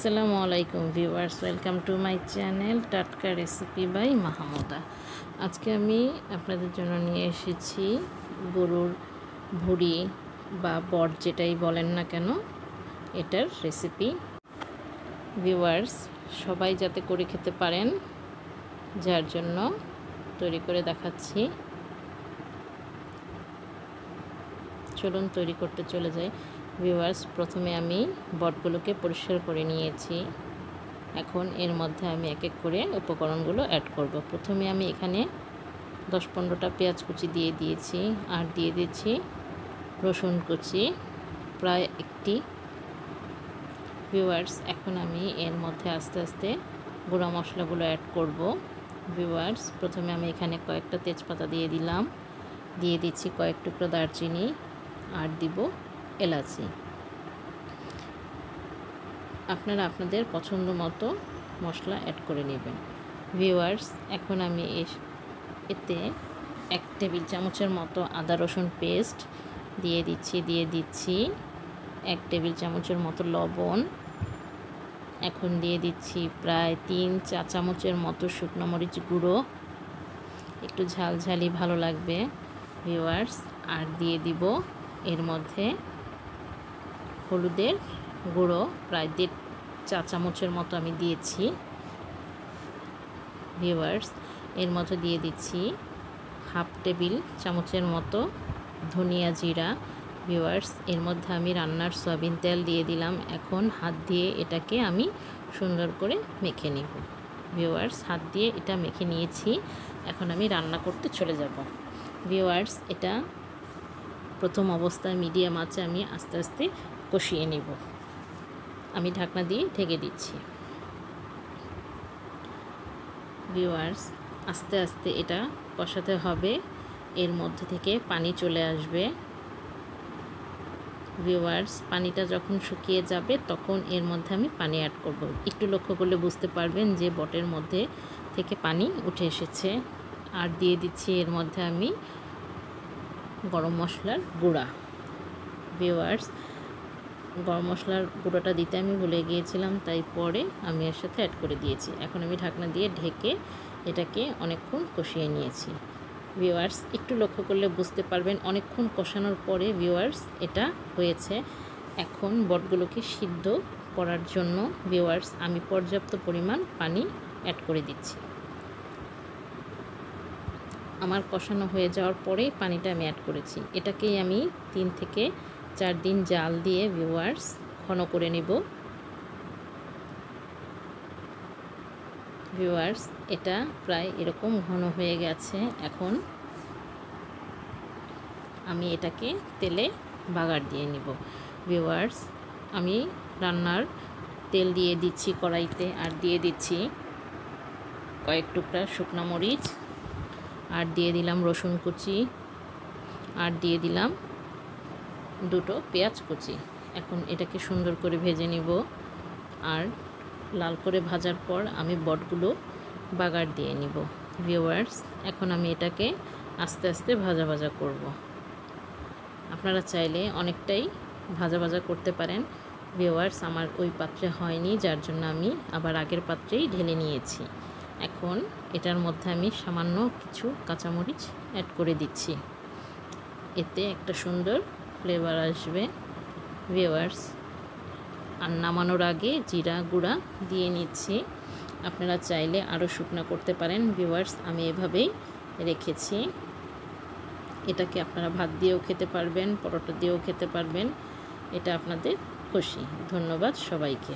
আসসালামু আলাইকুম viewers, welcome to my channel টাটকা রেসিপি বাই মাহমুদা। আজকে আমি আপনাদের জন্য নিয়ে এসেছি গরুর ভুঁড়ি বা বট যেটাই বলেন না কেন, এটার রেসিপি। ভিউয়ার্স, সবাই যাতে করে খেতে পারেন, যার জন্য তৈরি করে দেখাচ্ছি। চলুন তৈরি করতে চলে যাই। ভিউয়ার্স, প্রথমে আমি বটগুলোকে পরিষ্কার করে নিয়েছি। এখন এর মধ্যে আমি এক এক করে উপকরণগুলো অ্যাড করব। প্রথমে আমি এখানে 10-15টা পেঁয়াজ কুচি দিয়ে দিয়েছি, আর দিয়ে দিচ্ছি রসুন কুচি প্রায় একটি। ভিউয়ার্স, এখন আমি এর মধ্যে আস্তে আস্তে গুঁড়া মশলাগুলো অ্যাড করব। ভিউয়ার্স, প্রথমে আমি এখানে কয়েকটা তেজপাতা দিয়ে দিলাম, দিয়ে দিচ্ছি কয়েক টুকরো দারচিনি, আর দিব এলাচি। আপনারা আপনাদের পছন্দ মতো মশলা অ্যাড করে নেবেন। ভিউয়ার্স, এখন আমি এতে 1 টেবিল চামচের মতো আদা রসুন পেস্ট দিয়ে দিচ্ছি 1 টেবিল চামচের মতো লবণ। এখন দিয়ে দিচ্ছি প্রায় 3 চা চামচের মতো শুকনো মরিচ গুঁড়ো, একটু ঝালঝালি ভালো লাগবে ভিউয়ার্স। আর দিয়ে দিব এর মধ্যে হলুদের গুঁড়ো প্রায় 1.5 চা চামচের মতো আমি দিয়েছি। ভিউয়ার্স, এর মধ্যে দিয়ে দিচ্ছি 1/2 টেবিল চামচের মতো ধনিয়া জিরা। ভিউয়ার্স, এর মধ্যে আমি রান্নার সয়াবিন তেল দিয়ে দিলাম। এখন হাত দিয়ে এটাকে আমি সুন্দর করে মেখে নিব। ভিউয়ার্স, হাত দিয়ে এটা মেখে নিয়েছি। এখন আমি রান্না করতে চলে যাব। ভিউয়ার্স, এটা প্রথম অবস্থায় মিডিয়াম আঁচে আমি আস্তে আস্তে কষিয়ে নিব। আমি ঢাকনা দিয়ে ঢেকে দিচ্ছি। ভিউয়ার্স, আস্তে আস্তে এটা কষাতে হবে, এর মধ্যে থেকে পানি চলে আসবে। ভিউয়ার্স, পানিটা যখন শুকিয়ে যাবে তখন এর মধ্যে আমি পানি অ্যাড করব। একটু লক্ষ্য করলে বুঝতে পারবেন যে বটের মধ্যে থেকে পানি উঠে এসেছে। আর দিয়ে দিচ্ছি এর মধ্যে আমি গরম মশলার গুঁড়া। ভিউয়ার্স, গরম মশলার গুঁড়োটা দিতে আমি ভুলে গিয়েছিলাম, তাই পরে আমি এর সাথে অ্যাড করে দিয়েছি। এখন আমি ঢাকনা দিয়ে ঢেকে এটাকে অনেকক্ষণ কষিয়ে নিয়েছি। ভিউয়ার্স, একটু লক্ষ্য করলে বুঝতে পারবেন অনেকক্ষণ কষানোর পরে ভিউয়ার্স এটা হয়েছে। এখন বটগুলোকে সিদ্ধ করার জন্য ভিউয়ার্স আমি পর্যাপ্ত পরিমাণ পানি অ্যাড করে দিচ্ছি। আমার কষানো হয়ে যাওয়ার পরে পানিটা আমি অ্যাড করেছি। এটাকেই আমি 3 থেকে 4 দিন জাল দিয়ে ভিউয়ার্স ঘন করে নেব। ভিউয়ার্স, এটা প্রায় এরকম ঘন হয়ে গেছে। এখন আমি এটাকে তেলে বাগার দিয়ে নেব। ভিউয়ার্স, আমি রান্নার তেল দিয়ে দিচ্ছি কড়াইতে, আর দিয়ে দিচ্ছি কয়েক টুকরা শুকনো মরিচ, আর দিয়ে দিলাম রসুন কুচি, আর দিয়ে দিলাম 2টো পেঁয়াজ কুচি। এখন এটাকে সুন্দর করে ভেজে নিব। আর লাল করে ভাজার পর আমি বটগুলো বাগার দিয়ে নিব। ভিউয়ার্স, এখন আমি এটাকে আস্তে আস্তে ভাজা ভাজা করব। আপনারা চাইলে অনেকটাই ভাজা ভাজা করতে পারেন। ভিউয়ার্স, আমার ওই পাত্রে হয়নি, যার জন্য আমি আবার আগের পাত্রেই ঢেলে নিয়েছি। এখন এটার মধ্যে আমি সামান্য কিছু কাঁচামরিচ অ্যাড করে দিচ্ছি, এতে একটা সুন্দর ফ্লেভার আসবে। ভিউয়ার্স, আর নামানোর আগে জিরা গুঁড়া দিয়ে নিচ্ছি। আপনারা চাইলে আরও শুকনো করতে পারেন। ভিউয়ার্স, আমি এভাবেই রেখেছি। এটাকে আপনারা ভাত দিয়েও খেতে পারবেন, পরোটা দিয়েও খেতে পারবেন, এটা আপনাদের খুশি। ধন্যবাদ সবাইকে।